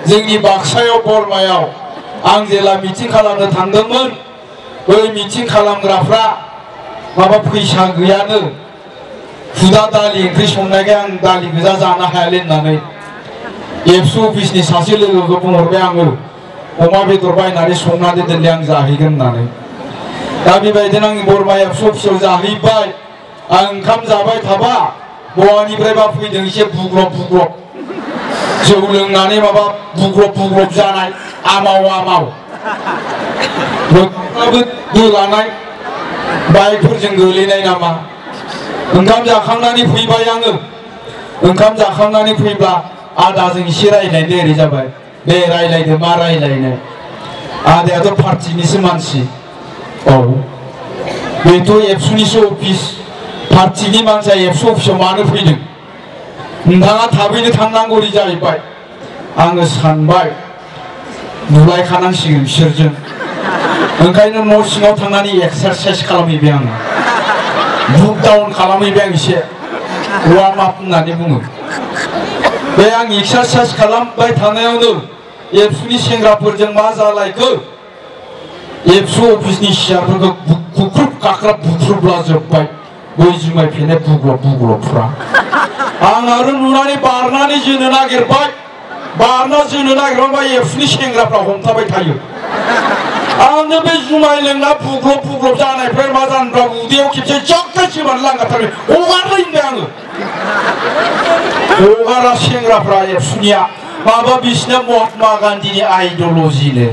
जोंनि बाक्सायाव बरमायाव आं जेला मिटिं खालामनो थांदोंमोन बै मिटिं खालामग्राफ्रा माबा फैसा गैयानो हुदा दालि ओंख्रि संनायखाय आं दालि गोजा जानो हायालै होननानै एबसु अफिसनि सासे लोगोखौ बुंहरबाय आङो अमा बेदर बायनानै संनानै दोनदे आं जाहैगोन होननानै दा बेबायदिनो आं बरमा एबसु अफिसाव जाहैबाय आं ओंखाम जाबाय थाबा बहानिफ्रायबा फैदों एसे बुग्रब बुग्रब जौ लोंनानै माबा बुग्रब बुग्रब जानाय आमाव आमाव दोलानाय बाइकफोरजों गोलैनाय नामा ओंखाम जाखांनानै फैबाय आङो ओंखाम जाखांनानै फैब्ला आदाजों एसे रायलायनो ओरै जाबाय दे रायलायदो मा रायलायनो आदायाथ' पार्टिनिसो मानसि औ बेथ' एबसुनिसो अफिस पार्टिनि मानसिया एबसु अफिसाव मानो फैदों नोंथाङा थाबैनो थांनांगौ जाहैबाय आङो सानबाय नुलायखानांसिगोन बिसोरजों ओंखायनो न' सिङाव थांनानै एक्सारसाइज खालामहैबाय आङो बुक डाउन खालामहैबाय आं एसे वार्म आप होननानै बुङो बे आं एक्सारसाइज खालामबाय थानायावनो एबसुनि सेंग्राफोरजों मा जालायखो एबसु अफिसनि सियारफोरखौ बुख्रुब गाख्राब बुख्रुबलाजोब्बाय बै जुमाय फेनाय बुग्रब बुग्रबफ्रा आं आरो नुनानै बारनानै जोनो नागिरबाय बारना जोनो नागिरबाय एबसुनि सेंग्राफ्रा हमथाबाय थायो आंनो बे जुमाय लोंना बुग्रब बुग्रब जानायफ्रा मा जानोब्ला उदैयाव खेबसे जक्का सोबानो लांगाथारबाय हगारलायबाय आङो हगारा सेंग्राफ्रा एबसुनिया माबा बिसिना महात्मा गान्धीनि आइडिय'लजिनो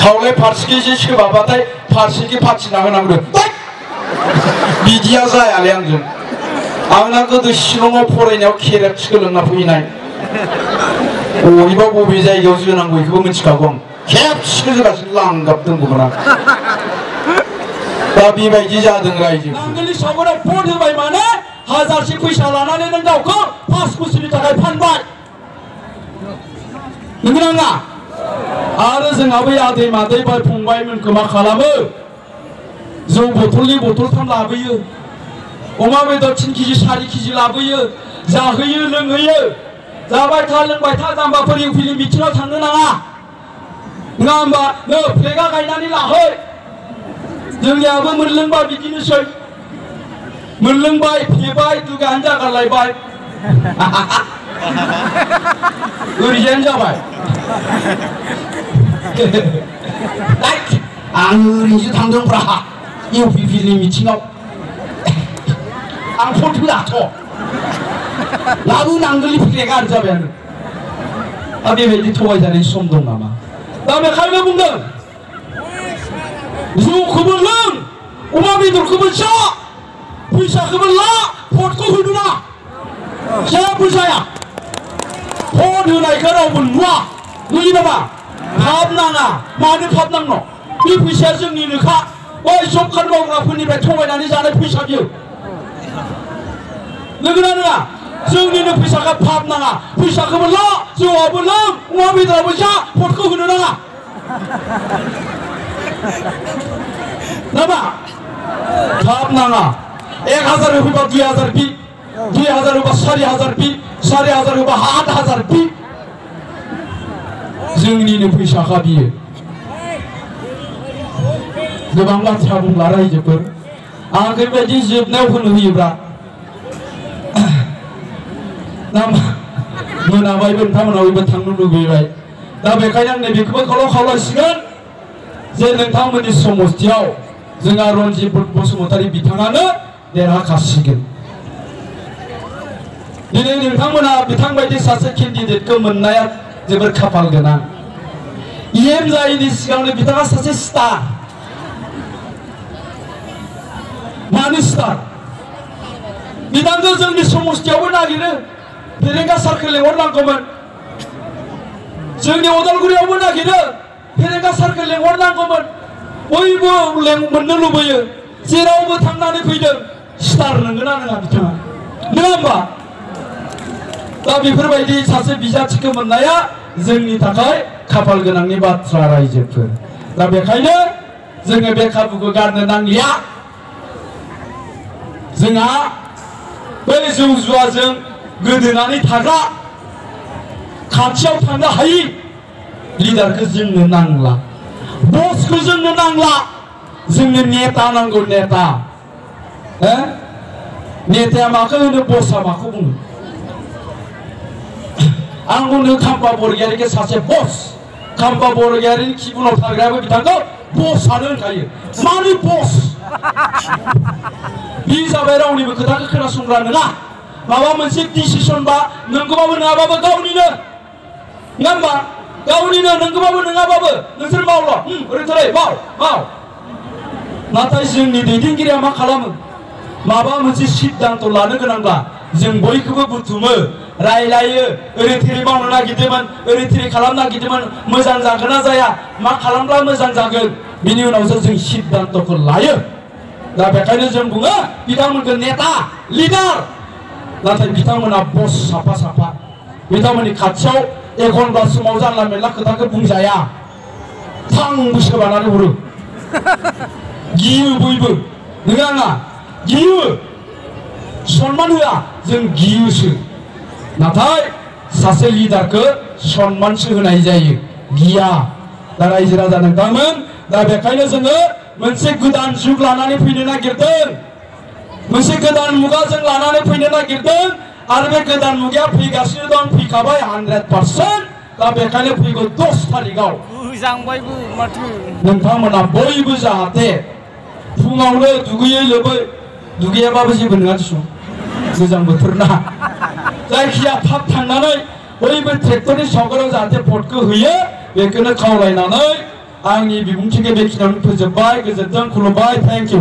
खावलाय फारसेखैसो सोबाबाथाय फारसेखै फाथिना होनांगौ बिदिया जायालै आंजों आंना गोदो शिलंआव फरायनायाव केरेट सोलोंना फैनाय बबेबा बबे जायगायाव जोनांगौ बेखौबो मिथिखागौ आं खेबसेनो जोगासिनो लांगाबदोंमोन आं दा बेबायदि जादों रायजो नांगोलनि सावगारियाव भट होबाय माने हाजारसे फैसा लानानै नों गावखौ 5 बोसोरनि थाखाय फानबाय नंगौना नङा आरो जोंहा बै आदै मादै बाय फंबायमोनखौ मा खालामो जौ बथलनि बथलथाम लाबोयो अमा बेदर 3 केजि 4 केजि लाबोयो जाहोयो लोंहोयो जाबाय था लोंबाय था जाम्बाफोर इउपिनि मिटिङाव थांनो नाङा नङा होमबा नो फ्लेगा गायनानै लाहै जोंनियाबो मोनलोंबा बिदिनोसै मोनलोंबाय फेबाय दुगायानो जागारलायबाय ओरैजायानो जाबाय आं ओरैनोसो थांदोंब्रा इउपिपिनि मिटिङाव आं भट होआथ' लाबो नांगोलनि फ्लेगा आरो जाबायानो दा बेबायदि थगायजानायनि सम दं नामा दा बेखायनो बुंदों जौखौबो लों अमा बेदरखौबो जा फैसाखौबो ला भटखौ होनो ना जेबो जाया भट होनायखौ रावबो नुवा नुयो नामा फाब नाङा मानो फाब नांनो बे फैसाया जोंनिनोखा बै जब कार्ड मावग्राफोरनिफ्राय थगायनानै जानाय फैसा बियो नंगौना नङा जोंनिनो फैसाखौ फाब नाङा फैसाखौबो ला जौआबो लों अमा बेदराबो जा भटखौ होनो नाङा नामा फाब नाङा 1000 होबा 2000 बि 2000 होबा 4000 बि 4000 होबा 8000 बि जोंनिनो फैसाखा बियो गोबां बाथ्रा बुंला रायजोफोर आं बेबायदि जोबनायाव होनो होयोब्ला मोनाबायबो नोंथांमोनावबो थांनो लुबैबाय दा बेखायनो आं नैबेखौबो खावलायसिगोन जे नोंथांमोननि समस्थियाव जोंहा रनजित बसुमतारी बिथाङानो देरहाखासिगोन दिनै नोंथांमोना बिथांबायदि सासे केन्डिडेटखौ मोननाया जोबोर खाफाल गोनां इएम जायैनि सिगांनो बिथाङा सासे स्टार मानो स्टार बिथांखौ जोंनि समस्थियावबो नागिरो फेरेंगा सारखौ लेंहरनांगौमोन जोंनि अदालगुरियावबो नागिरो फेरेंगा सारखौ लेंहरनांगौमोन बयबो मोननो लुबैयो जेरावबो थांनानै फैदों स्टार नंगौना नङा बिथाङा नङा होमबा दा बेफोरबायदि सासे बिजाथिखौ मोननाया जोंनि थाखाय खाफाल गोनांनि बाथ्रा रायजोफोर दा बेखायनो जोङो बे खाबुखौ गारनो नांलिया जोंहा बै जौ जुवाजों गोदोनानै थाग्रा खाथियाव थांनो हायि लिडारखौ जोंनो नांला बसखौ जोंनो नांला जोंनो नेता नांगौ नेता नेताया माखौ होनो बसआ माखौ बुङो आं बुंनो खाम्फा बरगयारिखौ सासे बस खाम्फा बरगयारिनि खिबुनाव थाग्रायाबो बिथांखौ बसआनो होनखायो मानो बस बि जाबाय रावनिबो खोथाखौ खोनासंग्रा नङा माबा मोनसे डिसिसन बा नंगौबाबो नङाबाबो गावनिनो नङा होमबा गावनिनो नंगौबाबो नङाबाबो नोंसोर मावल' ओरैथ'लाय माव नाथाय जोंनि दैदेनगिरिया मा खालामो माबा मोनसे सिद्धान्त लानो गोनांब्ला जों बयखौबो बुथुमो रायलायो ओरै थोरै मावनो नागिरदोंमोन ओरै थोरै खालामनो नागिरदोंमोन मोजां जागोन ना जाया मा खालामब्ला मोजां जागोन बिनि उनावसो जों सिद्धान्तखौ लायो दा बेखायनो जों बुङो बिथांमोनखौ नेता लिडार नाथाय बिथांमोना बस साफा साफा बिथांमोननि खाथियाव एखनब्ला समाव जानला मेनला खोथाखौ बुंजाया थां बोसोबानानै हरो गियो बयबो नोङा आङा गियो सन्मान होआ जों गियोसो नाथाय सासे लिडारखौ सन्मानसो होनाय जायो गिया दा रायजो राजा नोंथांमोन दा बेखायनो जोङो मोनसे गोदान जुग लानानै फैनो नागिरदों मोनसे गोदान मुगा जों लानानै फैनो नागिरदों आरो बे गोदान मुगाया फैगासिनो दं फैखाबाय 100% दा बेखायनो फैगौ 10 तारिखआव नोंथांमोना बयबो जाहाथे फुङावनो दुगैयै लोबै दुगैयाबाबो जेबो नङा दिसुं गोजां बोथोर ना जायखिया थाब थांनानै बयबो ट्रेक्टरनि सावगारियाव जाहाथे भटखौ होयो बेखौनो खावलायनानै आंनि बिबुंथिखौ बेखिनियावनो फोजोबबाय गोजोन्थों खुलुमबाय थेंक इउ